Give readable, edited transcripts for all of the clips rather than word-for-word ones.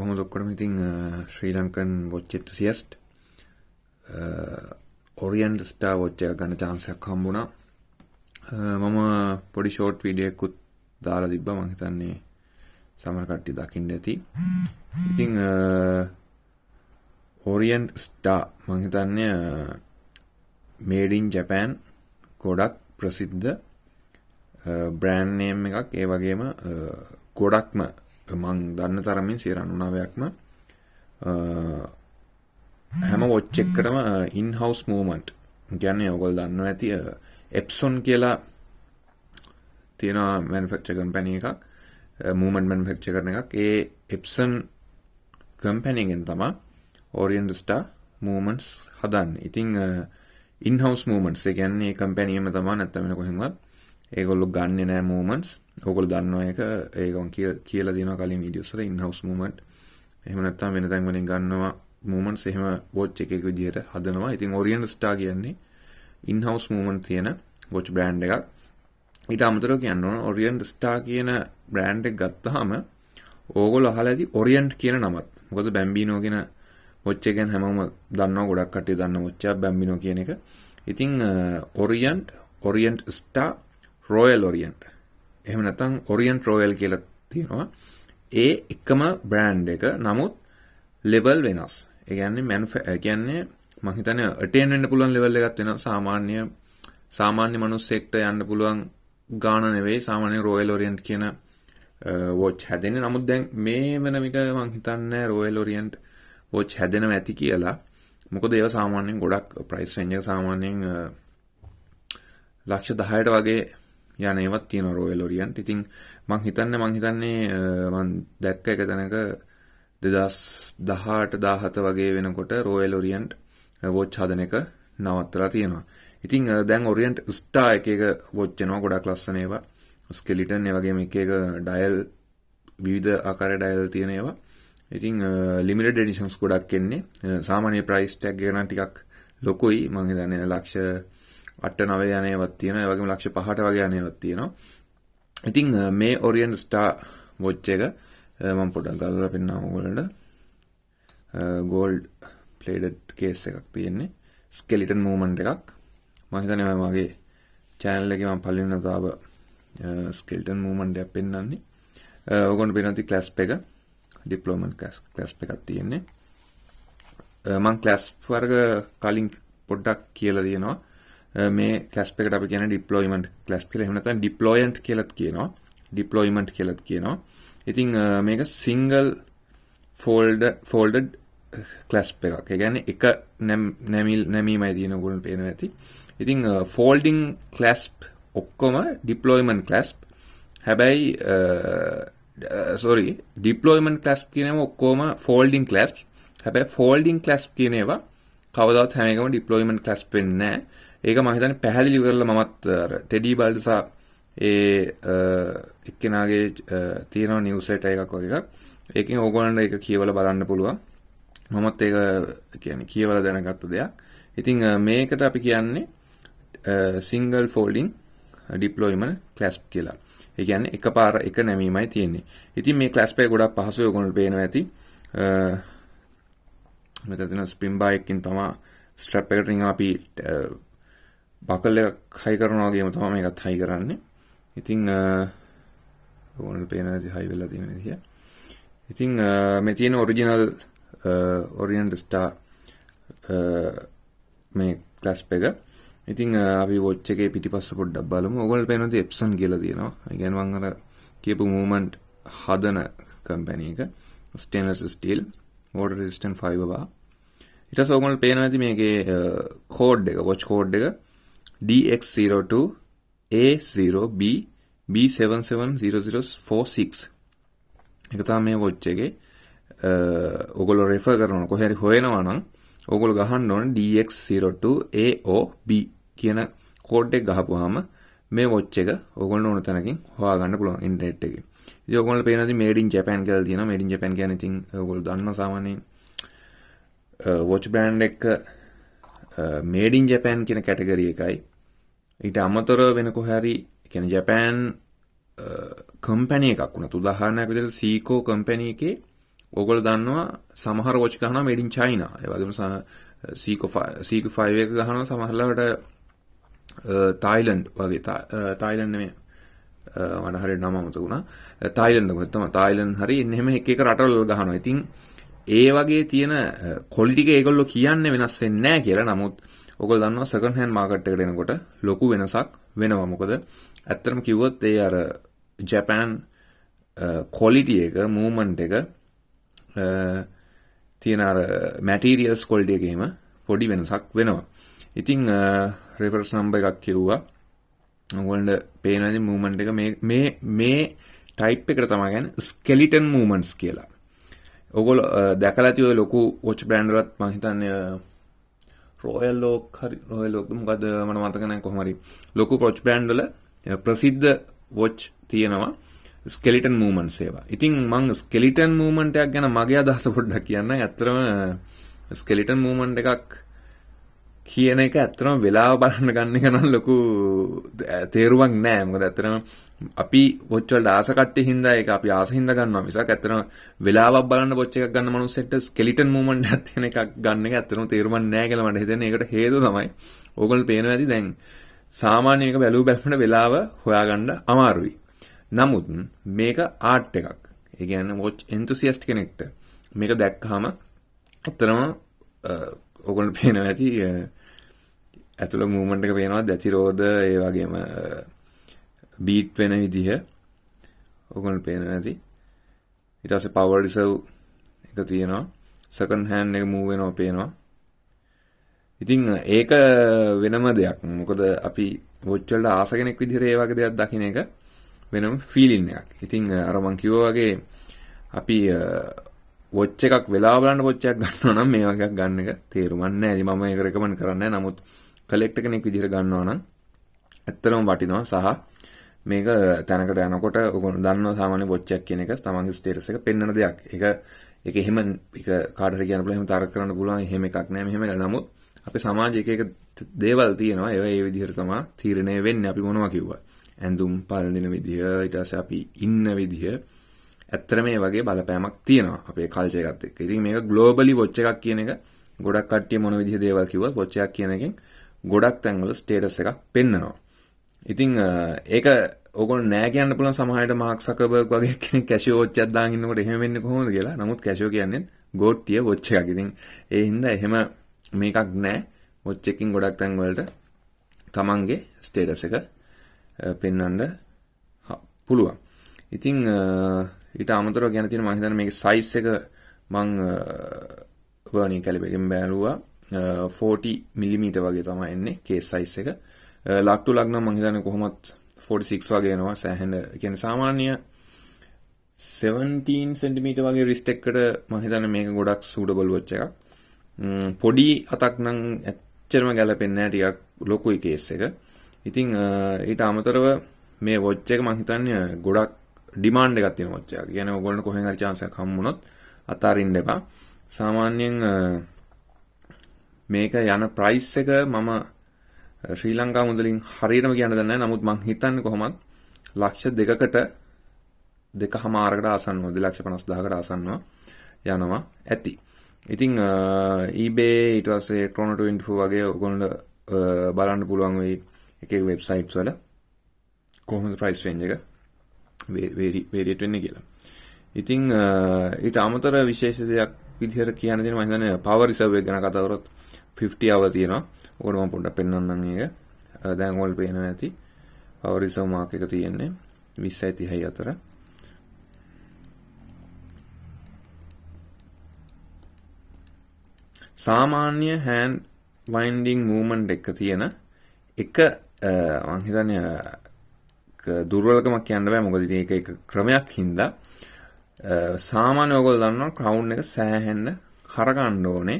කොහොමද ඔක්කොම ඉතින් ශ්‍රී Lankan watch enthusiast Orient Star watch එක ගන්න chance එකක් හම්බුණා. මම පොඩි short video එකකුත් දාලා තිබ්බා. මම හිතන්නේ සමහර කට්ටිය දකින්න ඇති. ඉතින් Orient Star මම හිතන්නේ made in Japan ගොඩක් ප්‍රසිද්ධ brand name එකක්. ඒ වගේම ගොඩක්ම මං දන්න තරමින් 99%ක්ම හැම watch එකකටම in house movement කියන්නේ ඔයගොල්ලෝ දන්නවා ඇති Epson කියලා තියෙන manufacturer company එකක් movement manufacture කරන එකක්. ඒ Epson company එකෙන් තමයි Orient Star movements හදන්නේ. ඉතින් in house movements ඒ කියන්නේ ඒ company එකම තමයි නැත්නම් වෙන කොහෙන්වත් ඒගොල්ලෝ ගන්නෙ නෑ movements. ඔයගොල්ලෝ දන්නවා ඒකම කියලා දෙනවා කලින් වීඩියෝස් වල in house movement. එහෙම නැත්නම් වෙන තැන් වලින් ගන්නවා movements එහෙම watch එකක විදිහට හදනවා. ඉතින් Orient Star කියන්නේ in house movement තියෙන watch brand එකක්. ඊට අමතරව කියන්න ඕන Orient Star කියන brand එක ගත්තාම ඕගොල්ලෝ අහලා ඇති Orient කියන නමත්. මොකද Bambino කියන watch එක ගැන හැමෝම දන්නවා, ගොඩක් කට්ටිය දන්න watch එක Bambino කියන එක. ඉතින් Orient Star Royal Orient එහෙම නැත්නම් Orient Royal කියලා තියෙනවා. ඒ එකම brand එක නමුත් level වෙනස්. ඒ කියන්නේ මම හිතන්නේ attain වෙන්න පුළුවන් level එකක් වෙනස්. සාමාන්‍ය මිනිස්සෙක්ට යන්න පුළුවන් ගාන නෙවෙයි සාමාන්‍ය Royal Orient කියන watch හැදෙන්නේ. නමුත් දැන් මේ වෙන විට මම හිතන්නේ Royal Orient watch හැදෙනවා ඇති කියලා. මොකද ඒවා සාමාන්‍යයෙන් ගොඩක් price range එක සාමාන්‍යයෙන් ලක්ෂ 10ට වගේ යන ඒවත් තියෙනවා Royal Orient. ඉතින් මං හිතන්නේ මං දැක්ක එක තැනක 2018 17 වගේ වෙනකොට Royal Orient watch හදන එක නවත්තලා තියෙනවා. ඉතින් දැන් Orient Star එක watch එනවා ගොඩක් ලස්සන ඒවා. skeleton ඒ වගේම එක dial විවිධ ආකාරයේ dial තියෙන ඒවා. ඉතින් limited editions ගොඩක් එන්නේ. සාමාන්‍ය price tag එක නම් ටිකක් ලොකුයි. මං හිතන්නේ ලක්ෂ 8-9 යන ඒවාත් තියෙනවා. ඒ වගේම ලක්ෂ 5ට වගේ යන ඒවාත් තියෙනවා. ඉතින් මේ Orient Star watch එක මම පොඩ්ඩක් ගලවලා පෙන්නනවා ඔයගොල්ලන්ට. gold plated case එකක් තියෙන්නේ. skeleton movement එකක්. මම හිතන්නේ මගේ channel එකේ මම පළවෙනි දාව skeleton movement එකක් පෙන්නන්නේ. ඔයගොල්ලන්ට පෙන්නති clasp එක. deployment clasp එකක් තියෙන්නේ. මම clasp වර්ග කලින් පොඩ්ඩක් කියලා දෙනවා. මේ clasp එකට අපි කියන්නේ deployment clasp කියලා. එහෙම නැත්නම් deployant කියලාත් කියනවා. deployment කියලාත් කියනවා. ඉතින් මේක single folded clasp එකක්. ඒ කියන්නේ එක නැමීමයි තියෙන ඕගොල්ලන්ට පේනවා ඇති. ඉතින් folding clasp ඔක්කොම deployment clasp. හැබැයි deployment clasp කියනම ඔක්කොම folding clasp. හැබැයි folding clasp කියන ඒවා කවදාවත් හැම එකම deployment clasp වෙන්නේ නැහැ. ඒක මම හිතන්නේ පැහැදිලි කරලා මමත් අර ටෙඩි බල්ඩසා ඒ එක්කෙනාගේ තියෙන නිවුස් ලෙටර් එකක් වගේ එකක්. ඒකෙන් ඕගොල්ලන්ට ඒක කියවලා බලන්න පුළුවන්. මමත් ඒක කියන්නේ කියවලා දැනගත්ත දෙයක්. ඉතින් මේකට අපි කියන්නේ single folding deployment clasp කියලා. ඒ කියන්නේ එකපාර එක නැමීමයි තියෙන්නේ. ඉතින් මේ clasp එක ගොඩක් පහසුයි ඔයගොල්ලන්ට පේනවා ඇති. මෙතන තියෙන spring bar එකකින් තමයි strap එකට ring අපි buckle එකක් high කරනවා වගේම තමයි මේකත් high කරන්නේ. ඉතින් ඕනල් පේන ඇති high වෙලා තියෙන විදිහ. ඉතින් මේ තියෙන original Orient Star මේ clasp එක. ඉතින් අපි watch එකේ පිටිපස්ස පොඩ්ඩක් බලමු. ඔයගොල්ලෝ පේනවාද Epson කියලා තියෙනවා. ඒ කියන්නේ මම අර කියපු movement හදන company එක. stainless steel water resistant fiber bar. ඊට පස්සේ ඔයගොල්ලෝ පේනවා ඇති මේකේ code එක watch code එක DX02A0B B770046. ඒක තමයි මේ watch එකේ ඔයගොල්ලෝ refer කරනවා කොහේ හරි හොයනවා නම් ඔයගොල්ලෝ ගහන්න ඕනේ DX02AOB කියන code එක ගහපුවාම මේ watch එක ඔයගොල්ලෝ ඕන තැනකින් හොයාගන්න පුළුවන් ඉන්ටර්නෙට් එකේ. ඉතින් ඔයගොල්ලෝ පේනවාද made in Japan කියලා තියෙනවා. made in Japan කියන්නේ ඉතින් ඔයගොල්ලෝ දන්නවා සාමාන්‍යයෙන් watch brand එක made in Japan කියන කැටගරි එකයි. ඊට අමතරව වෙන කොහේ හරි කියන්නේ Japan company එකක් වුණත් උදාහරණයක් විදිහට Seiko company එකේ ඕගොල්ලෝ දන්නවා සමහර වොච් ගහනවා මේඩ් ඉන් චයිනා. ඒ වගේම Seiko 5 එක ගහනවා සමහරවිට තායිලන්ඩ් වගේ තායිලන්ඩ් නෙමෙයි මට හරියට නම අමතක වුණා. තායිලන්ඩ් කොහෙද තමයි තායිලන්ඩ් හරි එහෙම එක එක රටවල ගහනවා. ඉතින් ඒ වගේ තියෙන ක්වොලිටි එක ඒගොල්ලෝ කියන්නේ වෙනස් වෙන්නේ නැහැ කියලා. නමුත් ඔයගොල්ලෝ දන්නවා සෙකන්ඩ් හෑන්ඩ් මාකට් එකට එනකොට ලොකු වෙනසක් වෙනවා. මොකද ඇත්තටම කිව්වොත් ඒ අර ජපාන් ක්වොලිටි එක මූවමන්ට් එක තියෙන අර මැටීරියල්ස් ක්වොලිටි එකේම පොඩි වෙනසක් වෙනවා. ඉතින් රෙෆරන්ස් නම්බර් එකක් කිව්වා. ඔයගොල්ලන්ට පේනවාද මූවමන්ට් එක මේ ටයිප් එකට තමයි කියන්නේ ස්කෙලිටන් මූවමන්ට්ස් කියලා. ඔයගොල්ලෝ දැකලා ඇති ඔය ලොකු වොච් බ්‍රෑන්ඩ් වලත් මම හිතන්නේ රොයල් ලෝක් මොකද මට මතක නැහැ කොහොම හරි ලොකු වොච් බ්‍රෑන්ඩ් වල ප්‍රසිද්ධ වොච් තියෙනවා ස්කෙලිටන් මූවමන්ට්ස් ඒවා. ඉතින් මම ස්කෙලිටන් මූවමන්ට් එකක් ගැන මගේ අදහස පොඩ්ඩක් කියන්න. ඇත්තටම ස්කෙලිටන් මූවමන්ට් එකක් කියන එක ඇත්තටම වෙලාව බලන්න ගන්න එක නම් ලොකු තේරුමක් නැහැ. මොකද ඇත්තටම අපි වොච් වලට ආස කට්ටිය හින්දා ඒක අපි ආස හින්දා ගන්නවා මිසක් ඇත්තටම වෙලාවක් බලන්න වොච් එකක් ගන්න මනුස්සෙක්ට ස්කෙලිටන් මූවමන්ට් එකක් තියෙන එකක් ගන්න එක ඇත්තටම තේරුමක් නැහැ කියලා මට හිතෙන්නේ. ඒකට හේතුව තමයි ඕගොල්ලෝ පේනවා ඇති දැන් සාමාන්‍ය එක බැලුවට වෙලාව හොයාගන්න අමාරුයි. නමුත් මේක ආර්ට් එකක්. ඒ කියන්නේ වොච් එන්තුසියස්ට් කෙනෙක්ට මේක දැක්කහම ඇත්තටම ඔයගොල්ලෝ පේනවා ඇති ඇතුළ මූවමන්ට් එක පේනවා දැතිරෝධ ඒ වගේම බීට් වෙන විදිහ ඔයගොල්ලෝ පේනවා ඇති. ඊට පස්සේ පවර් රිසර්ව් එක තියෙනවා. සෙකන්ඩ් හෑන්ඩ් එක මූව් වෙනවා පේනවා. ඉතින් ඒක වෙනම දෙයක්. මොකද අපි වොච් වලට ආස කෙනෙක් විදිහට ඒ වගේ දෙයක් දකින්න එක වෙනම ෆීලින් එකක්. ඉතින් අර මං කිව්වා වගේ අපි වොච් එකක් වෙලාව බලන්න වොච් එකක් ගන්නවා නම් මේ වගේ එකක් ගන්න එක තේරුමක් නැහැ. ඉතින් මම ඒක රෙකමන්ඩ් කරන්නේ නැහැ. නමුත් කලෙක්ටර් කෙනෙක් විදිහට ගන්නවා නම් ඇත්තටම වටිනවා. සහ මේක තැනකට යනකොට ඔයගොල්ලෝ දන්නවා සාමාන්‍ය වොච් එකක් කියන එක තමන්ගේ ස්ටේටස් එක පෙන්වන දෙයක්. ඒක එහෙම ඒක කාටද කියන්න පුළුවන් එහෙම තරක කරන්න පුළුවන් එහෙම එකක් නැහැ මෙහෙම එකක්. නමුත් අපේ සමාජයේ එක දේවල් තියෙනවා. ඒවා ඒ විදිහට තමයි තීරණය වෙන්නේ. අපි මොනවා කිව්වා. ඇඳුම් පාලන විදිහ ඊට පස්සේ අපි ඉන්න විදිහ ඇත්තට මේ වගේ බලපෑමක් තියෙනවා අපේ කල්චර් එකත් එක්ක. ඉතින් මේක ග්ලෝබලි වොච් එකක් කියන එක ගොඩක් කට්ටිය මොන විදිහ දේවල් කිව්වත් වොච් එකක් කියන එකෙන් ගොඩක් තැන්වල ස්ටේටස් එකක් පෙන්නනවා. ඉතින් ඒක ඕගොල්ලෝ නෑ කියන්න පුළුවන් සමහරවිට මාක් සකර්බර්ග් වගේ කෙනෙක් කැෂියෝ වොච් එකක් දාගෙන ඉන්නකොට එහෙම වෙන්නේ කොහොමද කියලා. නමුත් කැෂියෝ කියන්නේ ගෝට්ටිය වොච් එකක්. ඉතින් ඒ හින්දා එහෙම මේකක් නෑ. වොච් එකකින් ගොඩක් තැන්වලට තමන්ගේ ස්ටේටස් එක පෙන්වන්න පුළුවන්. ඉතින් ඊට අමතරව ගැන තියෙන මම හිතන්නේ මේකේ සයිස් එක මම වර්නියර් කැලිපර් එකෙන් බැලුවා 40 මිලිමීටර් වගේ තමයි එන්නේ කේස් සයිස් එක. ලක් ටු ලක් නම් මම හිතන්නේ කොහොමත් 46 වගේ එනවා. සෑහෙන කියන්නේ සාමාන්‍ය 17 සෙන්ටිමීටර් වගේ රිස්ට් එකකට මම හිතන්නේ මේක ගොඩක් සූටබල් වොච් එකක්. පොඩි අතක් නම් ඇත්තටම ගැලපෙන්නේ නැහැ. ටිකක් ලොකුයි කේස් එක. ඉතින් ඊට අමතරව මේ වොච් එක මම හිතන්නේ ගොඩක් ඩිමාන්ඩ් එකක් තියෙන වොච් එකක්. කියන්නේ ඔයගොල්ලන්ට කොහෙන් හරි chance එකක් හම්බුනොත් අතාරින්න එපා. සාමාන්‍යයෙන් මේක යන ප්‍රයිස් එක මම ශ්‍රී ලංකා මුදලින් හරියටම කියන්න දන්නේ නැහැ. නමුත් මම හිතන්නේ කොහොමත් ලක්ෂ 2කට 2.5කට ආසන්නව 2,50,000කට ආසන්නව යනවා ඇති. ඉතින් eBay ඊට පස්සේ Chrono24 වගේ ඔයගොල්ලන්ට බලන්න පුළුවන් වෙයි එක එක වෙබ්සයිට්ස් වල කොහොමද ප්‍රයිස් රේන්ජ් එක වේරියේට් වෙන්නේ කියලා. ඉතින් ඊට අමතර විශේෂ දෙයක් විදිහට කියන්න දෙන මම හිතන්නේ පවර් රිසර්ව් එක ගැන කතා කරොත් 50 hour තියෙනවා. ඔකට මම පොඩ්ඩක් පෙන්නන්නම් ඒක. දැන් ඔයාලට පේනවා ඇති. පවර් රිසර්ව් මාක් එක තියෙන්නේ 20යි 30යි අතර. සාමාන්‍ය hand winding movement එක තියෙන එක මම හිතන්නේ දුර්වලකමක් කියන්න බෑ. මොකද ඉතින් ඒක ක්‍රමයක් හින්දා සාමාන්‍ය ඔයගොල්ලෝ දන්නවා ක්‍රවුන් එක සෑහෙන්න කරගන්න ඕනේ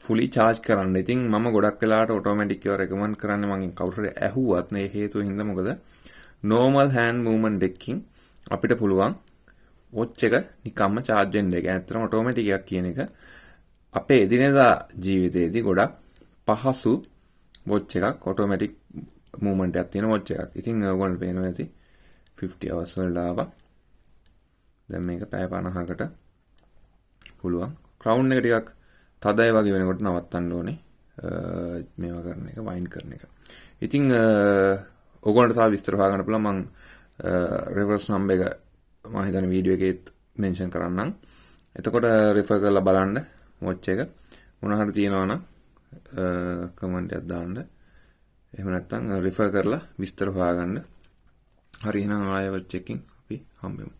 fully charge කරන්න. ඉතින් මම ගොඩක් වෙලාවට ඔටෝමැටික් ඒවා රෙකමන්ඩ් කරන්නේ මගෙන් කවුරු හරි ඇහුවත් මේ හේතුව හින්දා. මොකද normal hand movement එකකින් අපිට පුළුවන් watch එක නිකම්ම charge වෙන්න. ඒක ඇත්තටම ඔටෝමැටික් එකක් කියන එක අපේ එදිනෙදා ජීවිතේදී ගොඩක් පහසු watch එකක් ඔටෝමැටික් මූවමන්ට් එකක් තියෙන watch එකක්. ඉතින් ඔයගොල්ලෝ පේනවා ඇති 50 hours වලට ආවා. දැන් මේක පැය 50කට පුළුවන්. ක්‍රවුන් එක ටිකක් තදයි වගේ වෙනකොට නවත්තන්න ඕනේ. මේවා කරන එක වයින් කරන එක. ඉතින් ඔයගොල්ලන්ට තව විස්තර හොයාගන්න පුළුවන් මම රිවර්ස් නම්බර් එක මම හිතන්නේ වීඩියෝ එකේත් මෙන්ෂන් කරන්නම්. එතකොට රිෆර් කරලා බලන්න වොච් එක. මොන හරි තියෙනවා නම් කමෙන්ට් එකක් දාන්න. එහෙම නැත්නම් රිෆර් කරලා විස්තර හොයාගන්න. හරි එහෙනම් ආයෙ වොච් එකකින් අපි හම්බෙමු.